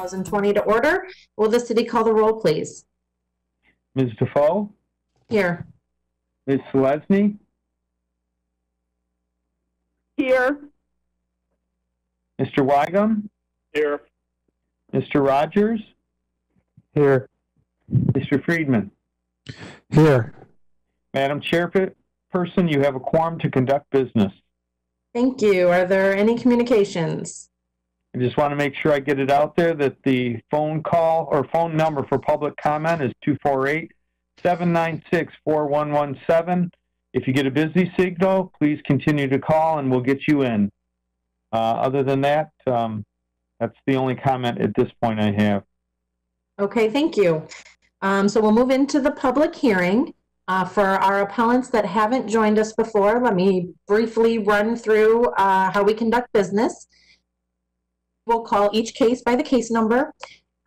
2020 to order. Will the city call the roll, please? Ms. Defoe? Here. Ms. Selesny? Here. Mr. Wygum? Here. Mr. Rogers? Here. Mr. Friedman? Here. Madam Chairperson, you have a quorum to conduct business. Thank you. Are there any communications? I just want to make sure I get it out there that the phone call or phone number for public comment is 248-796-4117. If you get a busy signal, please continue to call and we'll get you in. Other than that, that's the only comment at this point I have. Okay, thank you. So we'll move into the public hearing. For our appellants that haven't joined us before, let me briefly run through how we conduct business. We'll call each case by the case number.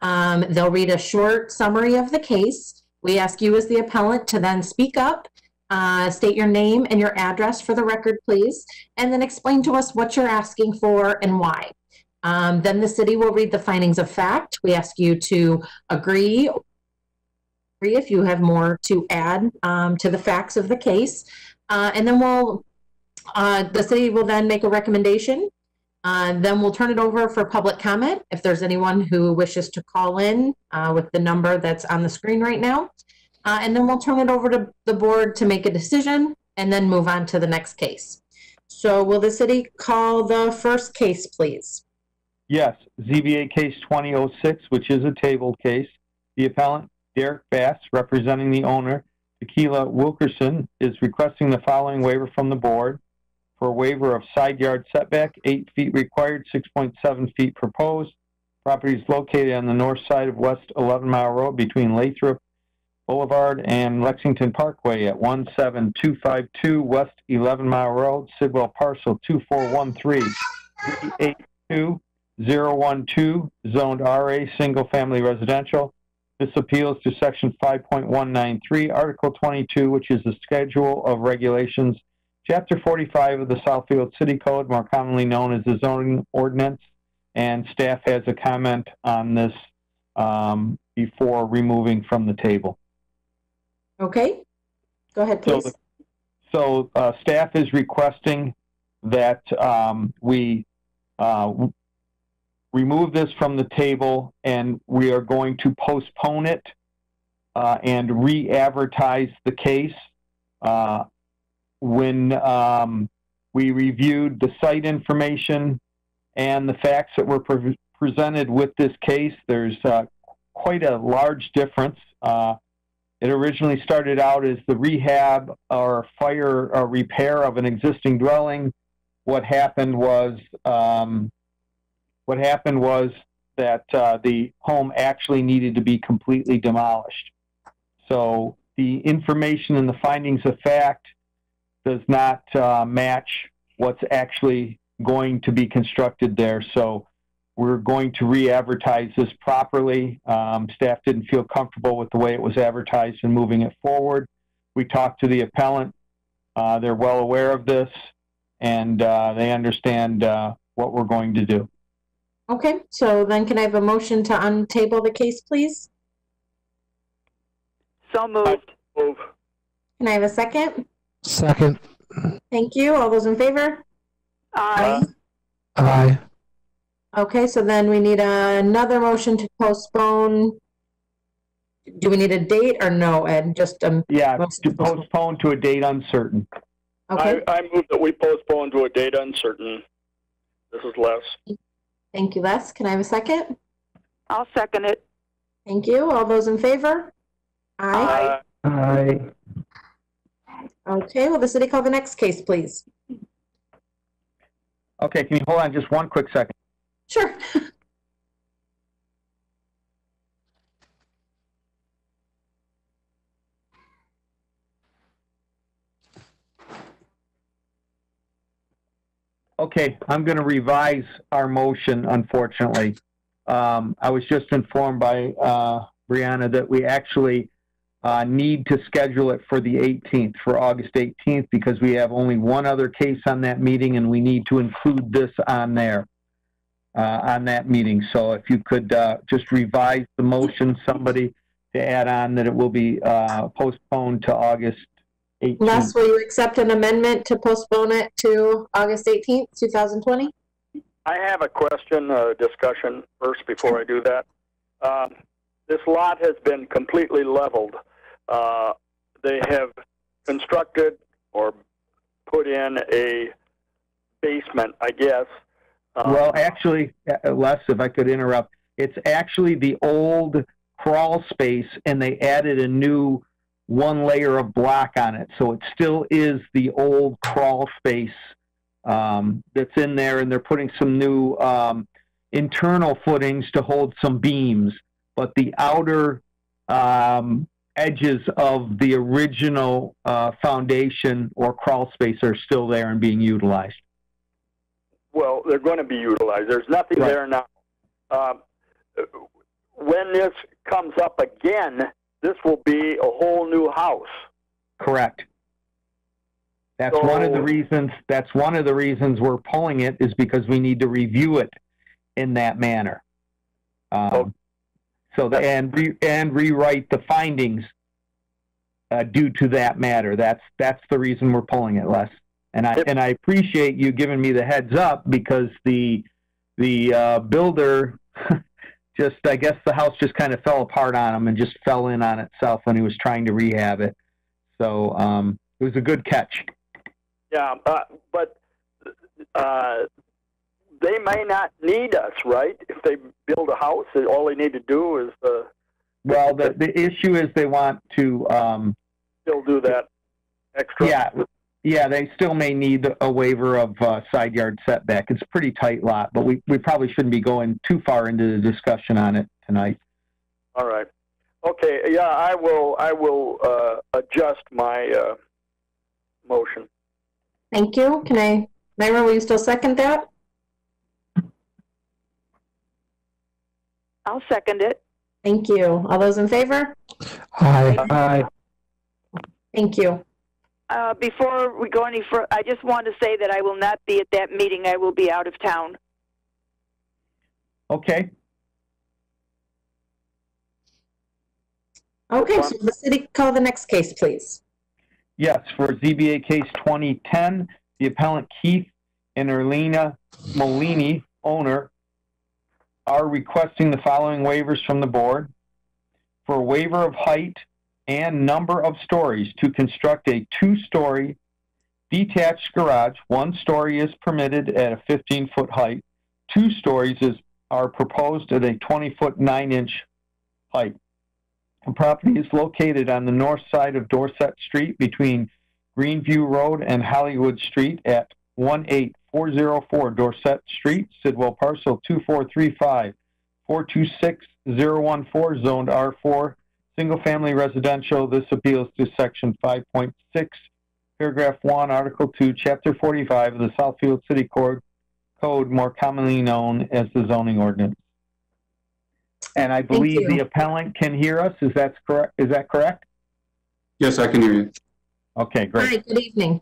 They'll read a short summary of the case. We ask you as the appellant to then speak up, state your name and your address for the record, please, and then explain to us what you're asking for and why. Then the city will read the findings of fact. We ask you to agree if you have more to add to the facts of the case. And then the city will then make a recommendation. Then we'll turn it over for public comment if there's anyone who wishes to call in with the number that's on the screen right now. And then we'll turn it over to the board to make a decision and then move on to the next case. So will the city call the first case, please? Yes, ZBA case 2006, which is a tabled case. The appellant, Derek Bass, representing the owner, Tequila Wilkerson, is requesting the following waiver from the board. For a waiver of side yard setback, 8 feet required, 6.7 feet proposed. Property is located on the north side of West 11 Mile Road between Lathrop Boulevard and Lexington Parkway at 17252 West 11 Mile Road, Sidwell parcel 2413-382-012, zoned RA, single family residential. This appeals to section 5.193, article 22, which is the schedule of regulations, chapter 45 of the Southfield City Code, more commonly known as the zoning ordinance. And staff has a comment on this before removing from the table. Okay, go ahead, please. So staff is requesting that we remove this from the table, and we are going to postpone it and re-advertise the case. When we reviewed the site information and the facts that were presented with this case, there's quite a large difference. It originally started out as the rehab or fire or repair of an existing dwelling. What happened was that the home actually needed to be completely demolished. So the information and the findings of fact does not match what's actually going to be constructed there. So we're going to re-advertise this properly. Staff didn't feel comfortable with the way it was advertised and moving it forward. We talked to the appellant. They're well aware of this, and they understand what we're going to do. Okay, so then can I have a motion to untable the case, please? So moved. Can I have a second? Second. Thank you. All those in favor? Aye. Aye. Okay, so then we need another motion to postpone. Do we need a date or no, Ed? Just yeah, to postpone to a date uncertain. Okay. I move that we postpone to a date uncertain. This is Les. Thank you, Les. Can I have a second? I'll second it. Thank you. All those in favor? Aye. Aye. Okay, will the city call the next case, please? Okay, can you hold on just one quick second? Sure. Okay, I'm going to revise our motion, unfortunately. I was just informed by Brianna that we actually need to schedule it for the 18th, for August 18th, because we have only one other case on that meeting and we need to include this on there. on that meeting. So if you could just revise the motion, somebody to add on that it will be postponed to August 18th. Les, will you accept an amendment to postpone it to August 18th, 2020? I have a question, discussion first before I do that. This lot has been completely leveled. They have constructed or put in a basement, I guess. Well, actually, Les, if I could interrupt, it's actually the old crawl space, and they added a new one layer of block on it. So it still is the old crawl space that's in there, and they're putting some new internal footings to hold some beams. But the outer edges of the original foundation or crawl space are still there and being utilized. Well, they're going to be utilized. There's nothing Right. there now. When this comes up again, this will be a whole new house. Correct. That's one of the reasons. That's one of the reasons we're pulling it, is because we need to review it in that manner. So and rewrite the findings due to that matter. That's the reason we're pulling it, Les. And I appreciate you giving me the heads up, because the builder just, I guess the house just kind of fell apart on him and just fell in on itself when he was trying to rehab it. So it was a good catch. Yeah, but they may not need us, right? If they build a house, all they need to do is... well, the issue is they want to... still do that extra? Yeah, they still may need a waiver of side yard setback. It's a pretty tight lot, but we probably shouldn't be going too far into the discussion on it tonight. All right. Okay, yeah, I will adjust my motion. Thank you. Myra, will you still second that? I'll second it. Thank you. All those in favor? Aye. Aye. Thank you. Before we go any further, I just want to say that I will not be at that meeting. I will be out of town. Okay. Okay, so the city call the next case, please. Yes, for ZBA case 2010, the appellant Keith and Erlina Molini, owner, are requesting the following waivers from the board. For a waiver of height and number of stories to construct a 2-story detached garage. 1 story is permitted at a 15-foot height. 2 stories are proposed at a 20-foot 9-inch height. The property is located on the north side of Dorset Street between Greenview Road and Hollywood Street at 18404 Dorset Street, Sidwell parcel 2435-426014, zoned R4, single-family residential. This appeals to Section 5.6, Paragraph 1, Article 2, Chapter 45 of the Southfield City Code, more commonly known as the zoning ordinance. And I believe the appellant can hear us. Is that correct? Is that correct? Yes, I can hear you. Okay, great. Hi, good evening.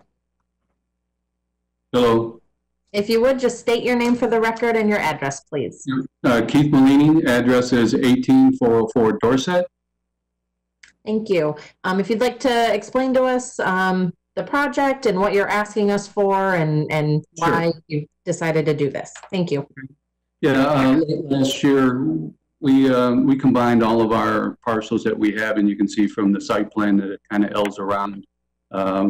Hello. If you would, just state your name for the record and your address, please. Keith Molini, address is 18404 Dorset. Thank you. If you'd like to explain to us the project and what you're asking us for and why you decided to do this. Thank you. Yeah, last year we combined all of our parcels that we have, and you can see from the site plan that it kind of L's around.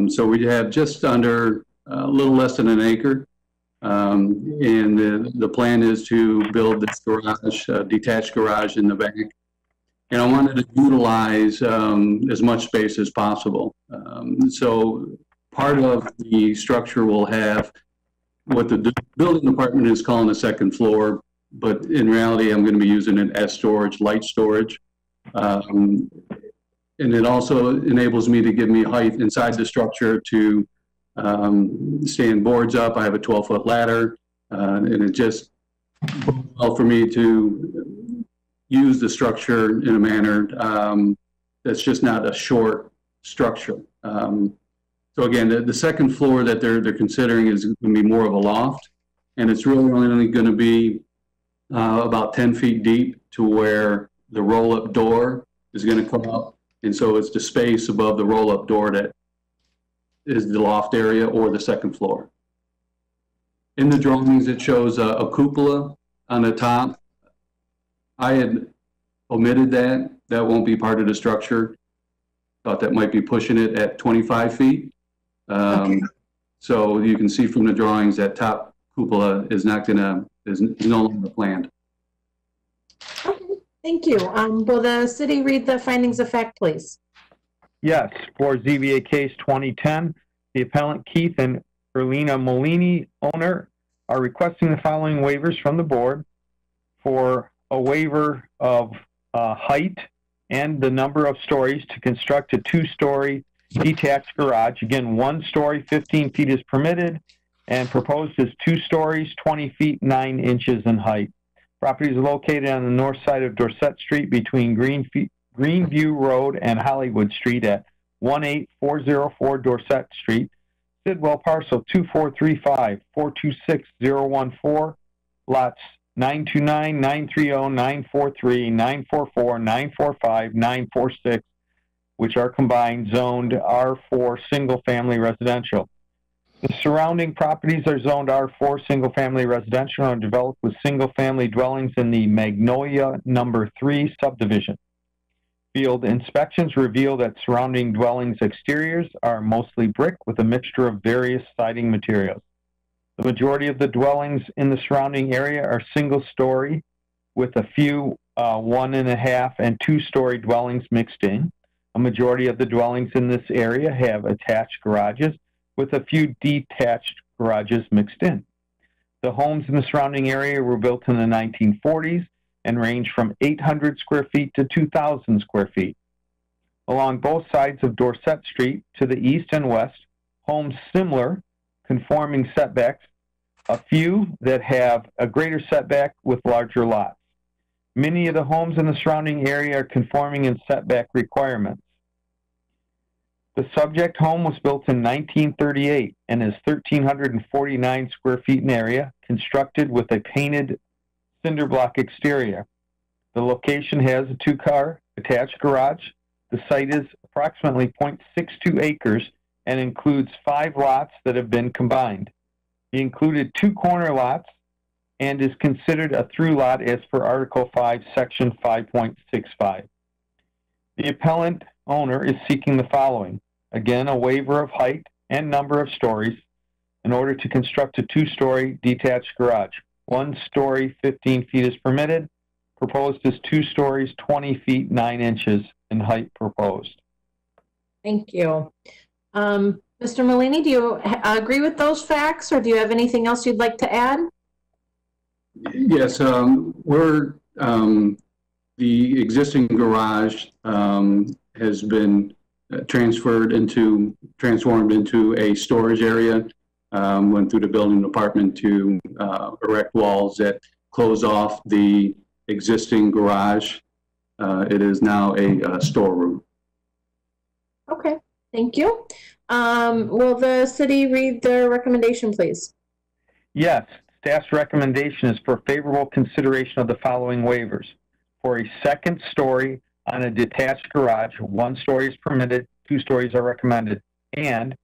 So we have just under a little less than an acre. And the plan is to build this garage, detached garage in the back. And I wanted to utilize as much space as possible. So part of the structure will have what the building department is calling a second floor, but in reality, I'm going to be using it as storage, light storage. And it also enables me to give me height inside the structure to stand boards up. I have a 12-foot ladder, and it just well for me to use the structure in a manner that's just not a short structure. So again, the second floor that they're considering is going to be more of a loft, and it's really only going to be about 10 feet deep to where the roll-up door is going to come up. And so it's the space above the roll-up door that is the loft area or the second floor. In the drawings, it shows a cupola on the top. I had omitted that. That won't be part of the structure. Thought that might be pushing it at 25 feet. Okay. So you can see from the drawings that top cupola is not gonna, is no longer planned. Okay, thank you. Will the city read the findings of fact, please? Yes, for ZBA case 2010, the appellant Keith and Erlina Molini, owner, are requesting the following waivers from the board for a waiver of height and the number of stories to construct a 2-story detached garage. Again, 1 story, 15 feet is permitted, and proposed is 2 stories, 20 feet, 9 inches in height. Property is located on the north side of Dorset Street between Greenview Road and Hollywood Street at 18404 Dorset Street. Sidwell parcel 2435-426014, lots 929, 930, 943, 944, 945, 946, which are combined zoned R4 single-family residential. The surrounding properties are zoned R4 single-family residential and developed with single-family dwellings in the Magnolia No. 3 subdivision. Field inspections reveal that surrounding dwellings' exteriors are mostly brick with a mixture of various siding materials. The majority of the dwellings in the surrounding area are single-story, with a few 1.5 and 2-story dwellings mixed in. A majority of the dwellings in this area have attached garages, with a few detached garages mixed in. The homes in the surrounding area were built in the 1940s and range from 800 square feet to 2,000 square feet. Along both sides of Dorset Street, to the east and west, homes similar, conforming setbacks, a few that have a greater setback with larger lots. Many of the homes in the surrounding area are conforming in setback requirements. The subject home was built in 1938 and is 1,349 square feet in area, constructed with a painted cinder block exterior. The location has a 2-car attached garage. The site is approximately 0.62 acres and includes 5 lots that have been combined. The included 2 corner lots and is considered a through lot as per Article 5, Section 5.65. The appellant owner is seeking the following. Again, a waiver of height and number of stories in order to construct a 2-story detached garage. 1 story, 15 feet is permitted. Proposed is 2 stories, 20 feet, 9 inches in height proposed. Thank you. Mr. Molini, do you agree with those facts, or do you have anything else you'd like to add? Yes, we're the existing garage has been transformed into a storage area. Went through the building department to erect walls that close off the existing garage. It is now a storeroom. Okay, thank you. Will the city read the recommendation, please? Yes, staff's recommendation is for favorable consideration of the following waivers. For a 2nd story on a detached garage, 1 story is permitted, 2 stories are recommended, and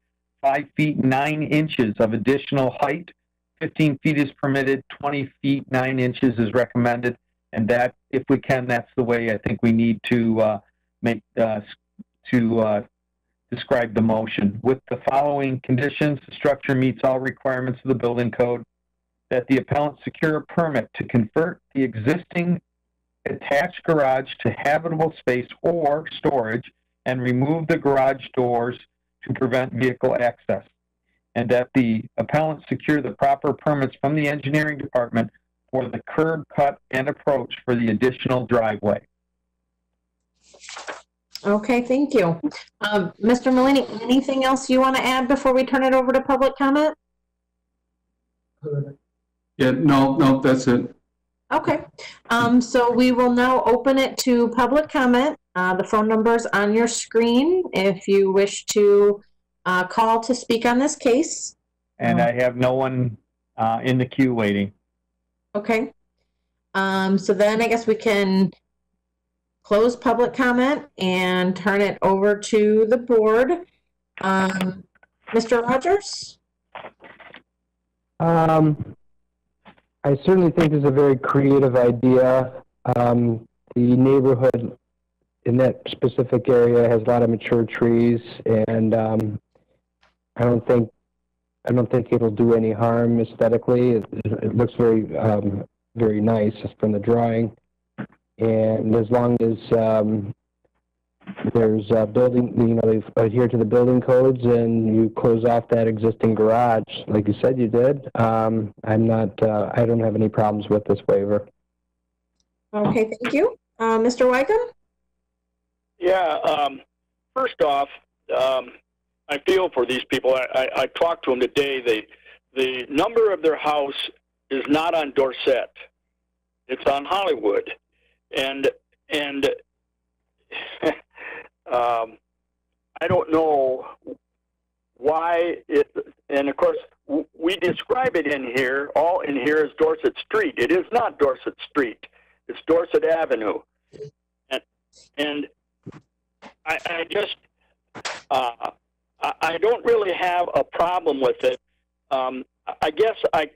5 feet 9 inches of additional height, 15 feet is permitted, 20 feet 9 inches is recommended, and that, if we can, that's the way I think we need to describe the motion. With the following conditions, the structure meets all requirements of the building code, that the appellant secure a permit to convert the existing attached garage to habitable space or storage and remove the garage doors to prevent vehicle access, and that the appellant secure the proper permits from the engineering department for the curb cut and approach for the additional driveway. Okay, thank you. Mr. Molini, anything else you want to add before we turn it over to public comment? Yeah, no, that's it. Okay, so we will now open it to public comment. The phone number is on your screen if you wish to call to speak on this case. And I have no one in the queue waiting. Okay. So then I guess we can close public comment and turn it over to the board. Mr. Rogers? I certainly think this is a very creative idea. The neighborhood in that specific area has a lot of mature trees, and I don't think it'll do any harm aesthetically. It looks very very nice from the drawing, and as long as there's building, they've adhered to the building codes, and you close off that existing garage, like you said you did. I'm not. I don't have any problems with this waiver. Okay, thank you. Mr. Wygum? Yeah, first off, I feel for these people. I talked to them today. The number of their house is not on Dorset. It's on Hollywood. And I don't know why it, and of course, we describe it in here, all in here as Dorset Street. It is not Dorset Street. It's Dorset Avenue. And I just, I don't really have a problem with it. I guess I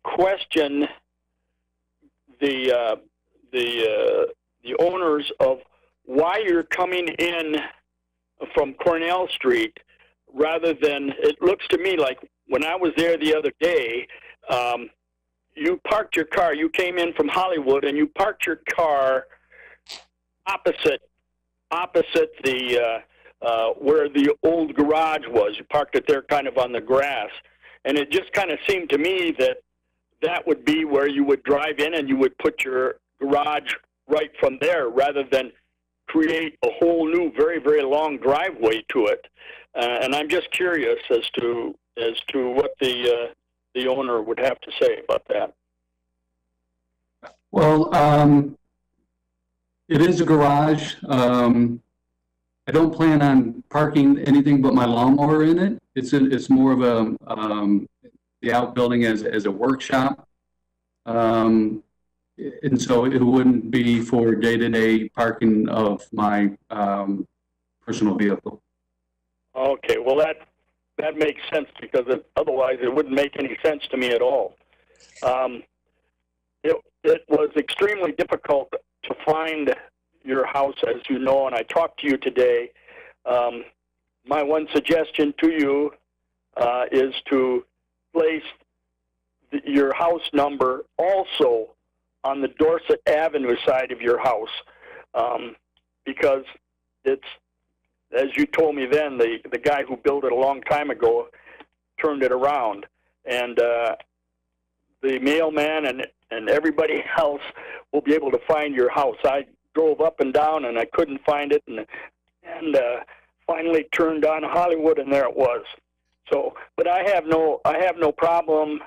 question the owners of why you're coming in from Cornell Street rather than, it looks to me like when I was there the other day, you parked your car, you came in from Hollywood and you parked your car opposite the where the old garage was. You parked it there kind of on the grass. And it just kind of seemed to me that that would be where you would drive in and you would put your garage right from there rather than create a whole new, very, very long driveway to it. And I'm just curious as to what the owner would have to say about that. Well, it is a garage. I don't plan on parking anything but my lawnmower in it. It's more of a the outbuilding as a workshop, and so it wouldn't be for day-to-day parking of my personal vehicle. Okay, well that makes sense because otherwise it wouldn't make any sense to me at all. It was extremely difficult to find your house, as you know, and I talked to you today. My one suggestion to you is to place your house number also on the Dorset Avenue side of your house, because it's, as you told me then, the guy who built it a long time ago turned it around, and the mailman and everybody else will be able to find your house. I drove up and down and I couldn't find it, and finally turned on Hollywood, and there it was. So, but I have no problem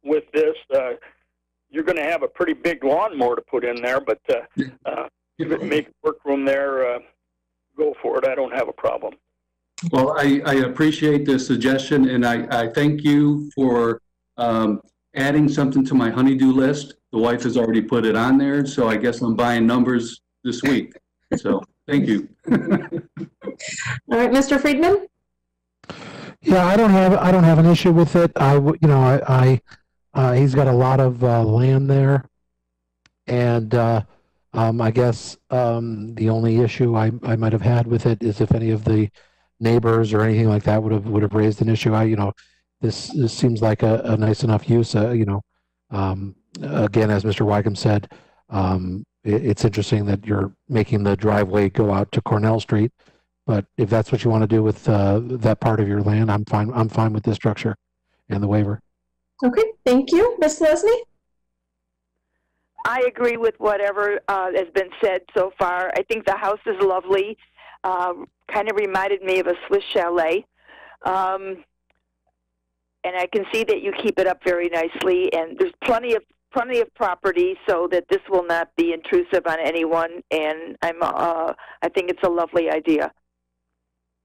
with this. You're going to have a pretty big lawnmower to put in there, but you could make workroom there. Go for it. I don't have a problem. Well, I appreciate the suggestion, and I thank you for adding something to my honeydew list. The wife has already put it on there, so I guess I'm buying numbers this week. So thank you. All right, Mr. Friedman? Yeah, I don't have an issue with it. He's got a lot of land there, and I guess the only issue I might have had with it is if any of the neighbors or anything like that would have raised an issue. This seems like a nice enough use. Again, as Mr. Wygum said, it's interesting that you're making the driveway go out to Cornell Street. But if that's what you want to do with that part of your land, I'm fine. I'm fine with this structure and the waiver. Okay, thank you. Ms. Lesney? I agree with whatever has been said so far. I think the house is lovely. Kind of reminded me of a Swiss chalet. And I can see that you keep it up very nicely. And there's plenty of property so that this will not be intrusive on anyone. And I think it's a lovely idea.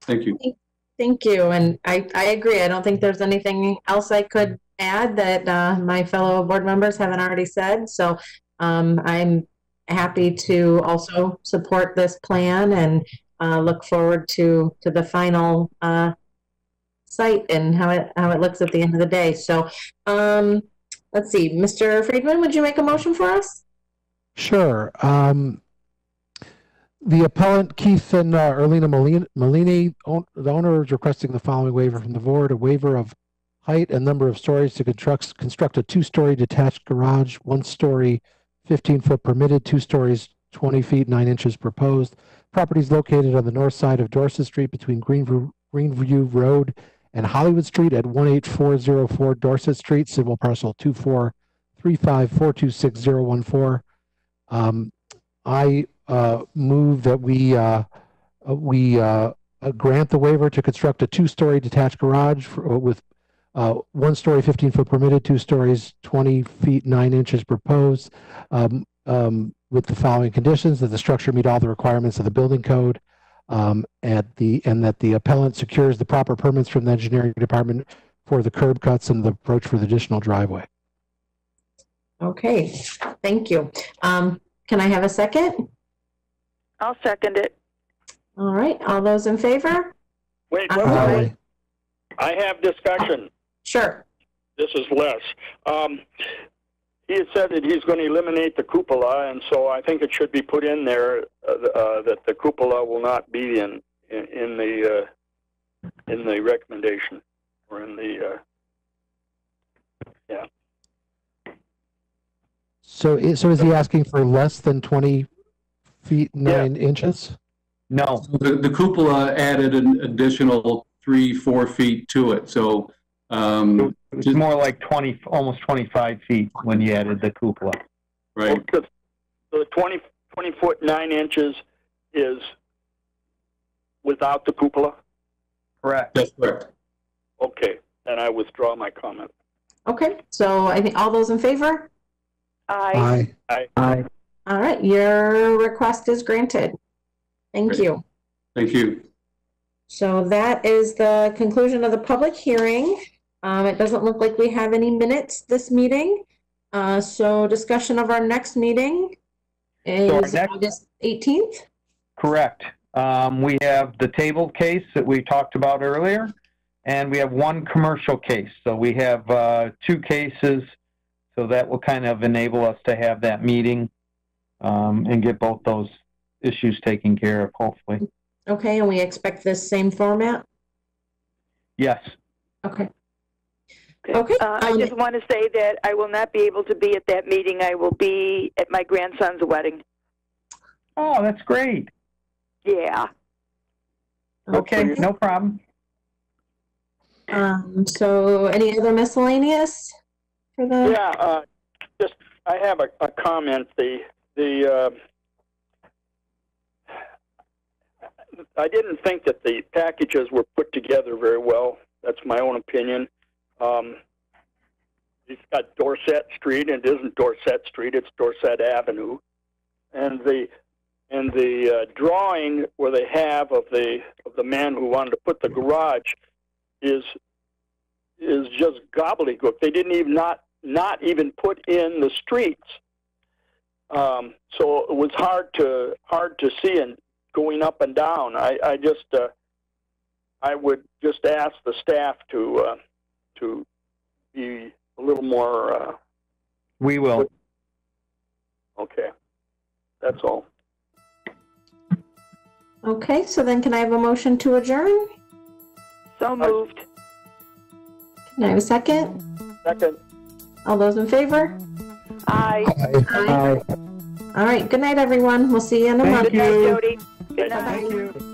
Thank you. Thank you. And I agree. I don't think there's anything else I could add that my fellow board members haven't already said. So I'm happy to also support this plan and look forward to the final site and how it looks at the end of the day. So let's see, Mr. Friedman, would you make a motion for us? Sure. The appellant, Keith and Erlina Molini, the owner is requesting the following waiver from the board: a waiver of height and number of stories to construct a 2-story detached garage, 1-story, 15-foot permitted, 2 stories, 20 feet, 9 inches proposed. Property is located on the north side of Dorset Street between Greenview Road and Hollywood Street at 18404 Dorset Street, civil parcel 2435426014. I move that we grant the waiver to construct a 2-story detached garage with 1 story, 15-foot permitted, 2 stories, 20 feet, 9 inches proposed, with the following conditions: that the structure meet all the requirements of the building code, and that the appellant secures the proper permits from the engineering department for the curb cuts and the approach for the additional driveway. Okay, thank you. Can I have a second? I'll second it. All right, all those in favor? Wait, Aye. I have discussion. Sure. This is Les. He had said that he's going to eliminate the cupola, and so I think it should be put in there that the cupola will not be in the recommendation or in the yeah. So is he asking for less than 20 feet 9 inches? No. The cupola added an additional 3-4 feet to it. So it's more like 20, almost 25 feet when you added the cupola. Right. So the 20 foot 9 inches is without the cupola? Correct. That's correct. Okay, and I withdraw my comment. Okay, so I think all those in favor? Aye. Aye. All right, your request is granted. Thank Great. you. Thank you. So that is the conclusion of the public hearing. It doesn't look like we have any minutes this meeting. So discussion of our next meeting is August 18th. Correct. We have the table case that we talked about earlier, and we have one commercial case. So we have 2 cases, so that will kind of enable us to have that meeting and get both those issues taken care of, hopefully. Okay, and we expect this same format? Yes. Okay. Okay. I just want to say that I will not be able to be at that meeting. I will be at my grandson's wedding. Oh, that's great. Yeah. Okay, no problem. So any other miscellaneous for the? Yeah, just I have a comment. I didn't think that the packages were put together very well. That's my own opinion. It's got Dorset Street, and it isn't Dorset Street; it's Dorset Avenue, and the drawing where they have of the man who wanted to put the garage is just gobbledygook. They didn't even not even put in the streets, so it was hard to see and going up and down. I would just ask the staff to be a little more. We will. Okay, that's all. Okay, so then can I have a motion to adjourn? So moved. Can I have a second? Second. All those in favor? Aye. Aye. All right, good night, everyone. We'll see you in a month. Good night, Jody. Good Thank night. you.